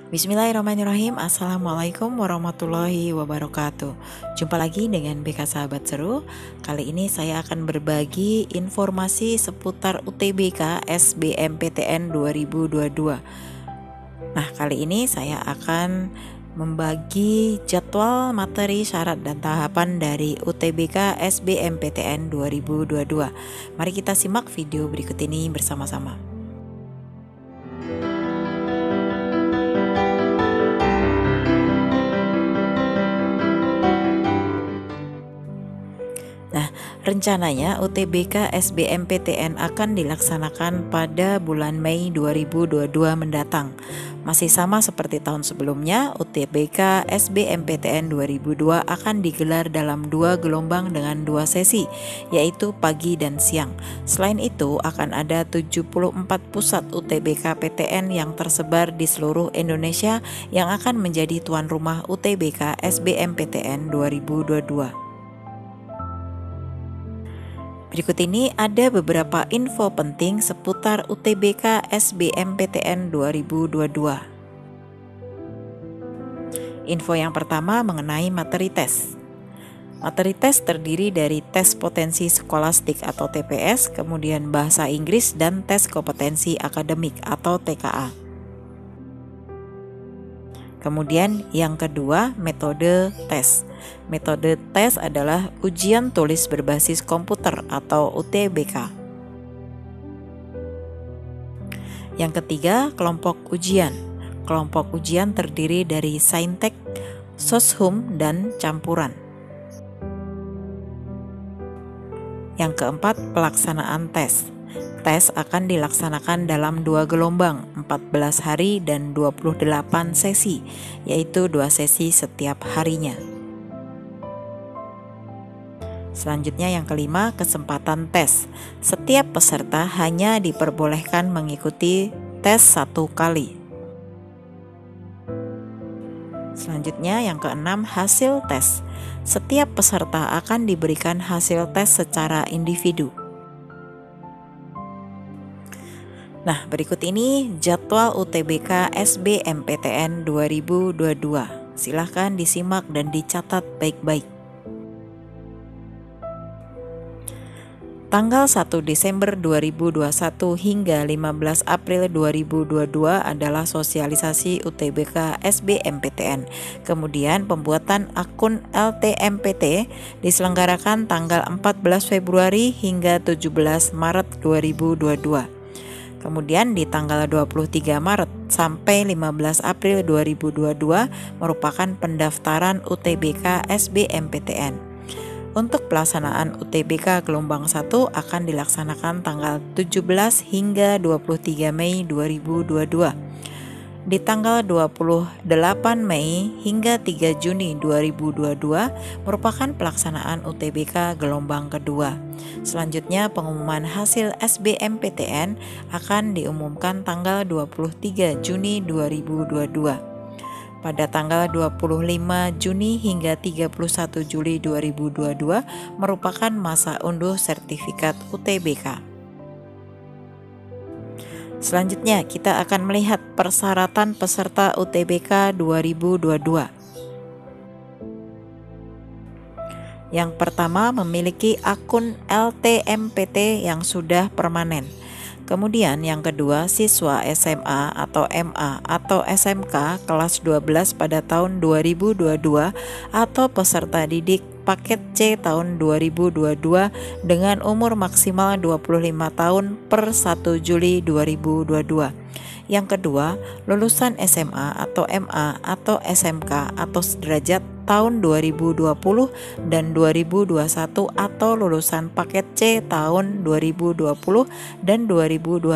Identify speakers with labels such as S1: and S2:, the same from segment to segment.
S1: Bismillahirrahmanirrahim. Assalamualaikum warahmatullahi wabarakatuh. Jumpa lagi dengan BK Sahabat Seru. Kali ini saya akan berbagi informasi seputar UTBK SBMPTN 2022. Nah, kali ini saya akan membagi jadwal materi syarat dan tahapan dari UTBK SBMPTN 2022. Mari kita simak video berikut ini bersama-sama. Nah, rencananya UTBK SBMPTN akan dilaksanakan pada bulan Mei 2022 mendatang. Masih sama seperti tahun sebelumnya, UTBK SBMPTN 2022 akan digelar dalam 2 gelombang dengan 2 sesi, yaitu pagi dan siang. Selain itu, akan ada 74 pusat UTBK PTN yang tersebar di seluruh Indonesia yang akan menjadi tuan rumah UTBK SBMPTN 2022. Berikut ini ada beberapa info penting seputar UTBK SBMPTN 2022. Info yang pertama mengenai materi tes. Materi tes terdiri dari tes potensi skolastik atau TPS, kemudian bahasa Inggris, dan tes kompetensi akademik atau TKA. Kemudian yang kedua, metode tes. Metode tes adalah ujian tulis berbasis komputer atau UTBK. Yang ketiga, kelompok ujian. Kelompok ujian terdiri dari saintek, soshum, dan campuran. Yang keempat, pelaksanaan tes. Tes akan dilaksanakan dalam 2 gelombang, 14 hari dan 28 sesi, yaitu 2 sesi setiap harinya. Selanjutnya yang kelima, kesempatan tes. Setiap peserta hanya diperbolehkan mengikuti tes 1 kali. Selanjutnya yang keenam, hasil tes. Setiap peserta akan diberikan hasil tes secara individu. Nah, berikut ini jadwal UTBK SBMPTN 2022. Silahkan disimak dan dicatat baik-baik. Tanggal 1 Desember 2021 hingga 15 April 2022 adalah sosialisasi UTBK SBMPTN. Kemudian pembuatan akun LTMPT diselenggarakan tanggal 14 Februari hingga 17 Maret 2022. Kemudian di tanggal 23 Maret sampai 15 April 2022 merupakan pendaftaran UTBK SBMPTN. Untuk pelaksanaan UTBK gelombang 1 akan dilaksanakan tanggal 17 hingga 23 Mei 2022. Di tanggal 28 Mei hingga 3 Juni 2022 merupakan pelaksanaan UTBK gelombang kedua. Selanjutnya pengumuman hasil SBMPTN akan diumumkan tanggal 23 Juni 2022. Pada tanggal 25 Juni hingga 31 Juli 2022 merupakan masa unduh sertifikat UTBK. Selanjutnya kita akan melihat persyaratan peserta UTBK 2022. Yang pertama, memiliki akun LTMPT yang sudah permanen. Kemudian yang kedua, siswa SMA atau MA atau SMK kelas 12 pada tahun 2022 atau peserta didik paket C tahun 2022 dengan umur maksimal 25 tahun per 1 Juli 2022. Yang kedua, lulusan SMA atau MA atau SMK atau sederajat tahun 2020 dan 2021 atau lulusan paket C tahun 2020 dan 2021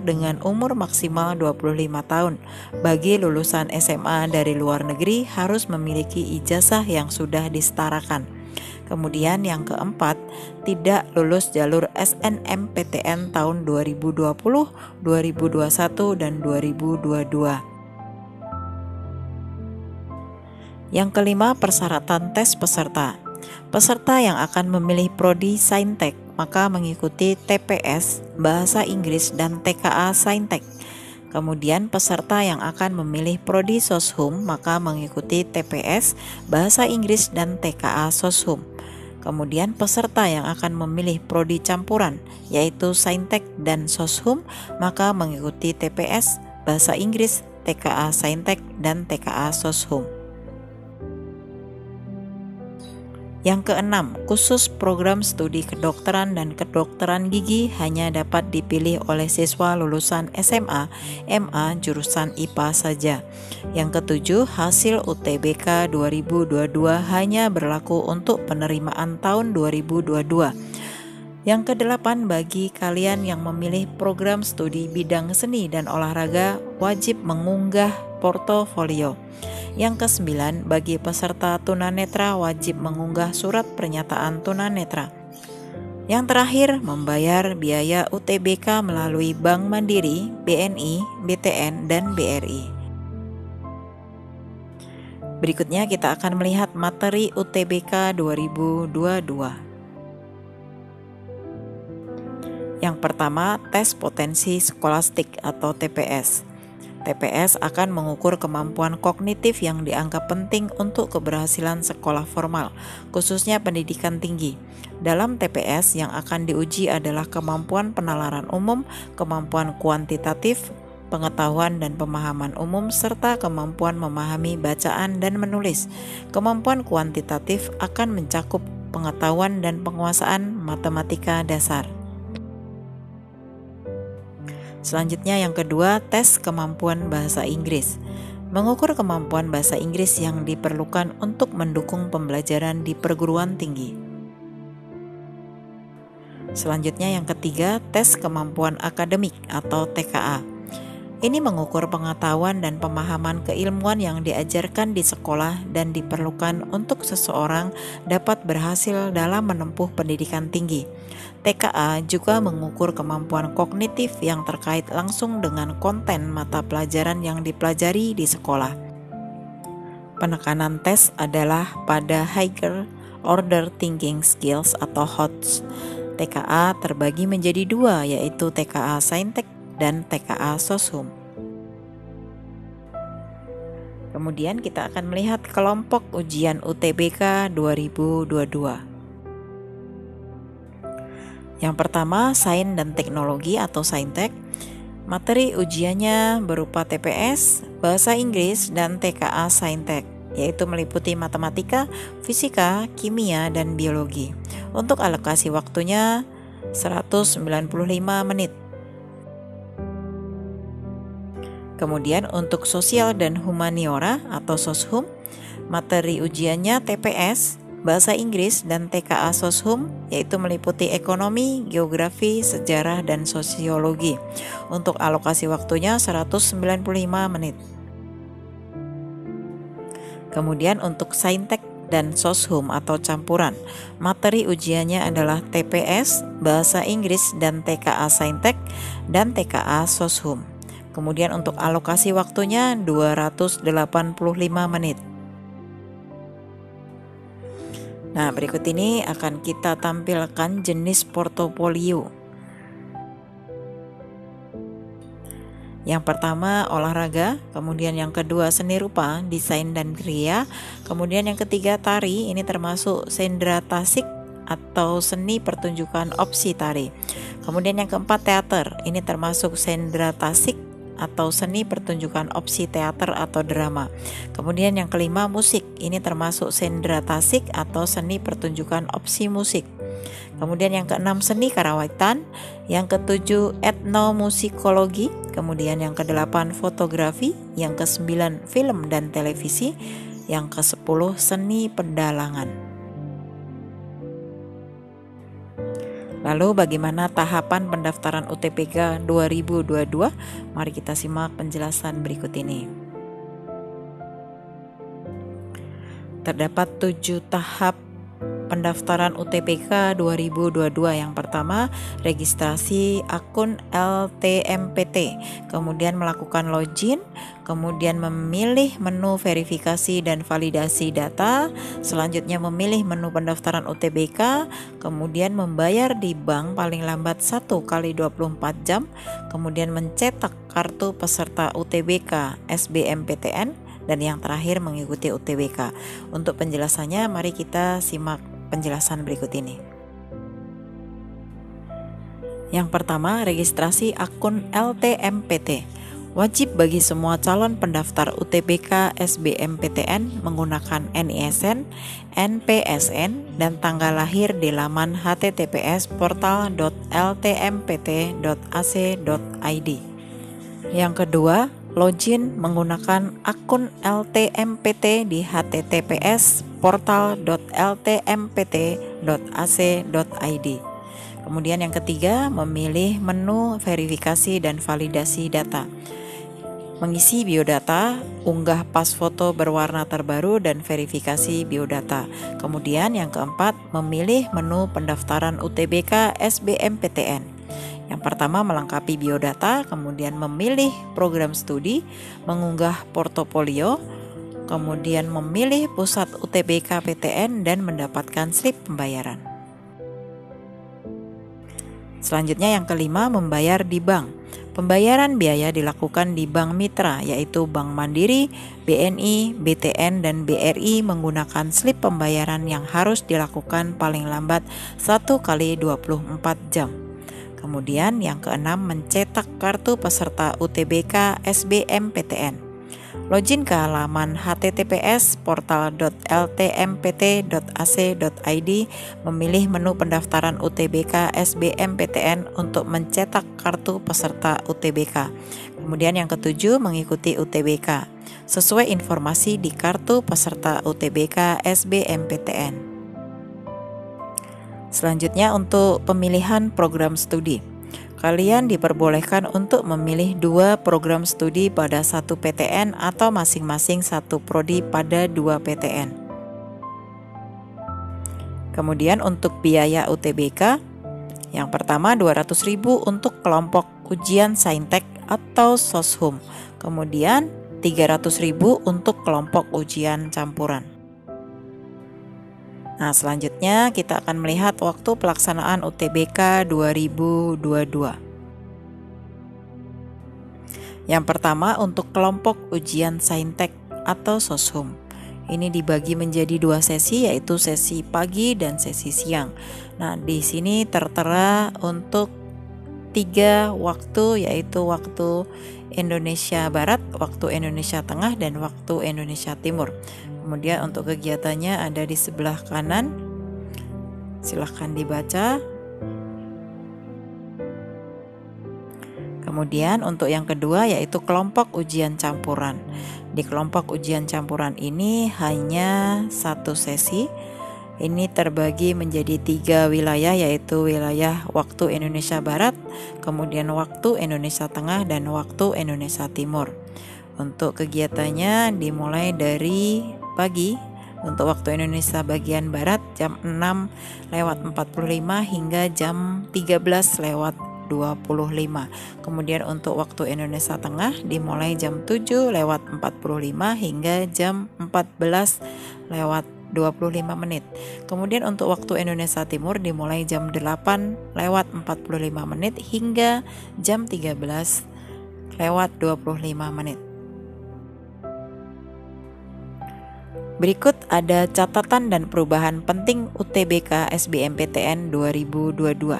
S1: dengan umur maksimal 25 tahun. Bagi lulusan SMA dari luar negeri harus memiliki ijazah yang sudah disetarakan. Kemudian yang keempat, tidak lulus jalur SNMPTN tahun 2020, 2021, dan 2022. Yang kelima, persyaratan tes peserta. Peserta yang akan memilih prodi Saintek maka mengikuti TPS, Bahasa Inggris, dan TKA Saintek. Kemudian peserta yang akan memilih prodi Soshum maka mengikuti TPS, Bahasa Inggris dan TKA Soshum. Kemudian peserta yang akan memilih prodi campuran yaitu Saintek dan Soshum maka mengikuti TPS, Bahasa Inggris, TKA Saintek dan TKA Soshum. Yang keenam, khusus program studi kedokteran dan kedokteran gigi hanya dapat dipilih oleh siswa lulusan SMA, MA jurusan IPA saja. Yang ketujuh, hasil UTBK 2022 hanya berlaku untuk penerimaan tahun 2022. Yang kedelapan, bagi kalian yang memilih program studi bidang seni dan olahraga wajib mengunggah portofolio. Yang kesembilan, bagi peserta tunanetra wajib mengunggah surat pernyataan tunanetra. Yang terakhir, membayar biaya UTBK melalui Bank Mandiri, BNI, BTN, dan BRI. Berikutnya kita akan melihat materi UTBK 2022. Yang pertama, tes potensi skolastik atau TPS. TPS akan mengukur kemampuan kognitif yang dianggap penting untuk keberhasilan sekolah formal, khususnya pendidikan tinggi. Dalam TPS yang akan diuji adalah kemampuan penalaran umum, kemampuan kuantitatif, pengetahuan dan pemahaman umum, serta kemampuan memahami bacaan dan menulis. Kemampuan kuantitatif akan mencakup pengetahuan dan penguasaan matematika dasar. Selanjutnya yang kedua, tes kemampuan bahasa Inggris. Mengukur kemampuan bahasa Inggris yang diperlukan untuk mendukung pembelajaran di perguruan tinggi. Selanjutnya yang ketiga, tes kemampuan akademik atau TKA. Ini mengukur pengetahuan dan pemahaman keilmuan yang diajarkan di sekolah dan diperlukan untuk seseorang dapat berhasil dalam menempuh pendidikan tinggi. TKA juga mengukur kemampuan kognitif yang terkait langsung dengan konten mata pelajaran yang dipelajari di sekolah. Penekanan tes adalah pada Higher Order Thinking Skills atau HOTS. TKA terbagi menjadi dua, yaitu TKA Saintek dan TKA Soshum. Kemudian kita akan melihat kelompok ujian UTBK 2022. Yang pertama, Sains dan Teknologi atau Saintek. Materi ujiannya berupa TPS, Bahasa Inggris, dan TKA Saintek, yaitu meliputi matematika, fisika, kimia, dan biologi. Untuk alokasi waktunya 195 menit. Kemudian untuk sosial dan humaniora atau Soshum, materi ujiannya TPS, Bahasa Inggris, dan TKA Soshum, yaitu meliputi ekonomi, geografi, sejarah, dan sosiologi. Untuk alokasi waktunya 195 menit. Kemudian untuk Saintek dan Soshum atau campuran, materi ujiannya adalah TPS, Bahasa Inggris, dan TKA Saintek, dan TKA Soshum. Kemudian untuk alokasi waktunya 285 menit. Nah, berikut ini akan kita tampilkan jenis portofolio. Yang pertama olahraga, kemudian yang kedua seni rupa, desain dan kriya, kemudian yang ketiga tari, ini termasuk sendra tasik atau seni pertunjukan opsi tari. Kemudian yang keempat teater, ini termasuk sendra tasik atau seni pertunjukan opsi teater atau drama. Kemudian yang kelima musik, ini termasuk sendra tasik atau seni pertunjukan opsi musik. Kemudian yang keenam seni karawitan, yang ketujuh etnomusikologi, kemudian yang kedelapan fotografi, yang kesembilan film dan televisi, yang kesepuluh seni pedalangan. Lalu bagaimana tahapan pendaftaran UTBK 2022? Mari kita simak penjelasan berikut ini. Terdapat 7 tahap pendaftaran UTBK 2022. Yang pertama, registrasi akun LTMPT, kemudian melakukan login, kemudian memilih menu verifikasi dan validasi data, selanjutnya memilih menu pendaftaran UTBK, kemudian membayar di bank paling lambat 1 kali 24 jam, kemudian mencetak kartu peserta UTBK SBMPTN, dan yang terakhir mengikuti UTBK. Untuk penjelasannya, mari kita simak penjelasan berikut ini. Yang pertama, registrasi akun LTMPT. Wajib bagi semua calon pendaftar UTBK SBMPTN menggunakan NISN, NPSN, dan tanggal lahir di laman https://portal.ltmpt.ac.id. Yang kedua, login menggunakan akun LTMPT di https://portal.ltmpt.ac.id. Kemudian yang ketiga, memilih menu verifikasi dan validasi data. Mengisi biodata, unggah pas foto berwarna terbaru dan verifikasi biodata. Kemudian yang keempat, memilih menu pendaftaran UTBK SBMPTN. Yang pertama, melengkapi biodata, kemudian memilih program studi, mengunggah portofolio, kemudian memilih pusat UTBK PTN dan mendapatkan slip pembayaran. Selanjutnya yang kelima, membayar di bank. Pembayaran biaya dilakukan di bank mitra, yaitu Bank Mandiri, BNI, BTN, dan BRI menggunakan slip pembayaran yang harus dilakukan paling lambat 1 kali 24 jam. Kemudian yang keenam, mencetak kartu peserta UTBK SBMPTN. Login ke halaman https://portal.ltmpt.ac.id, memilih menu pendaftaran UTBK SBMPTN untuk mencetak kartu peserta UTBK. Kemudian yang ketujuh, mengikuti UTBK sesuai informasi di kartu peserta UTBK SBMPTN. Selanjutnya, untuk pemilihan program studi. Kalian diperbolehkan untuk memilih 2 program studi pada 1 PTN atau masing-masing 1 prodi pada 2 PTN. Kemudian untuk biaya UTBK, yang pertama 200.000 untuk kelompok ujian Saintek atau Soshum. Kemudian 300.000 untuk kelompok ujian campuran. Nah, selanjutnya kita akan melihat waktu pelaksanaan UTBK 2022. Yang pertama, untuk kelompok ujian Saintek atau Soshum. Ini dibagi menjadi 2 sesi, yaitu sesi pagi dan sesi siang. Nah, di sini tertera untuk 3 waktu, yaitu waktu Indonesia Barat, waktu Indonesia Tengah, dan waktu Indonesia Timur. Kemudian untuk kegiatannya ada di sebelah kanan, silahkan dibaca. Kemudian untuk yang kedua, yaitu kelompok ujian campuran. Di kelompok ujian campuran ini hanya 1 sesi. Ini terbagi menjadi 3 wilayah, yaitu wilayah waktu Indonesia Barat, kemudian waktu Indonesia Tengah, dan waktu Indonesia Timur. Untuk kegiatannya dimulai dari pagi untuk waktu Indonesia bagian Barat jam 6:45 hingga jam 13:25. Kemudian untuk waktu Indonesia Tengah dimulai jam 7:45 hingga jam 14:25. Kemudian untuk waktu Indonesia Timur dimulai jam 8:45 hingga jam 13:25. Berikut ada catatan dan perubahan penting UTBK SBMPTN 2022.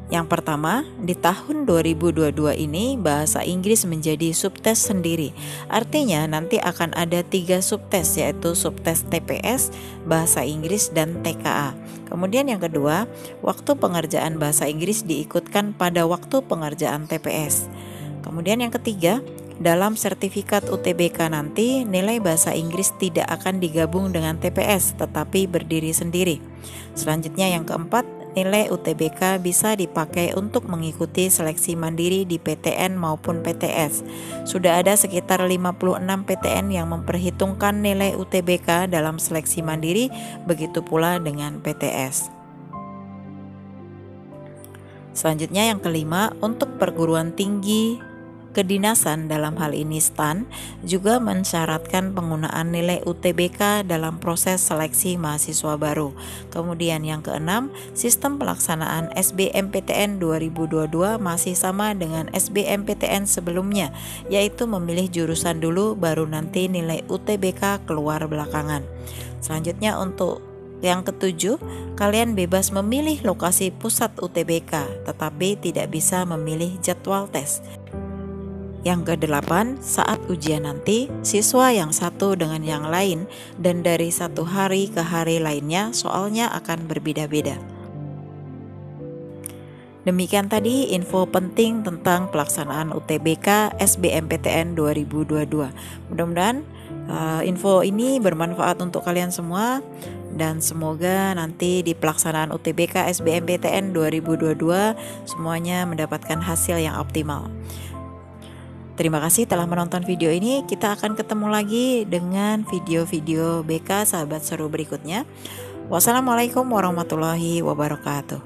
S1: Yang pertama, di tahun 2022 ini bahasa Inggris menjadi subtes sendiri. Artinya nanti akan ada 3 subtes, yaitu subtes TPS, bahasa Inggris, dan TKA. Kemudian yang kedua, waktu pengerjaan bahasa Inggris diikutkan pada waktu pengerjaan TPS. Kemudian yang ketiga, dalam sertifikat UTBK nanti nilai bahasa Inggris tidak akan digabung dengan TPS tetapi berdiri sendiri. Selanjutnya yang keempat, nilai UTBK bisa dipakai untuk mengikuti seleksi mandiri di PTN maupun PTS. Sudah ada sekitar 56 PTN yang memperhitungkan nilai UTBK dalam seleksi mandiri, begitu pula dengan PTS. Selanjutnya yang kelima, untuk perguruan tinggi kedinasan dalam hal ini STAN juga mensyaratkan penggunaan nilai UTBK dalam proses seleksi mahasiswa baru. Kemudian yang keenam, sistem pelaksanaan SBMPTN 2022 masih sama dengan SBMPTN sebelumnya, yaitu memilih jurusan dulu baru nanti nilai UTBK keluar belakangan. Selanjutnya untuk yang ketujuh, kalian bebas memilih lokasi pusat UTBK, tetapi tidak bisa memilih jadwal tes. Yang kedelapan, saat ujian nanti, siswa yang satu dengan yang lain dan dari satu hari ke hari lainnya soalnya akan berbeda-beda. Demikian tadi info penting tentang pelaksanaan UTBK SBMPTN 2022. Mudah-mudahan info ini bermanfaat untuk kalian semua dan semoga nanti di pelaksanaan UTBK SBMPTN 2022 semuanya mendapatkan hasil yang optimal. Terima kasih telah menonton video ini. Kita akan ketemu lagi dengan video-video BK Sahabat Seru berikutnya. Wassalamualaikum warahmatullahi wabarakatuh.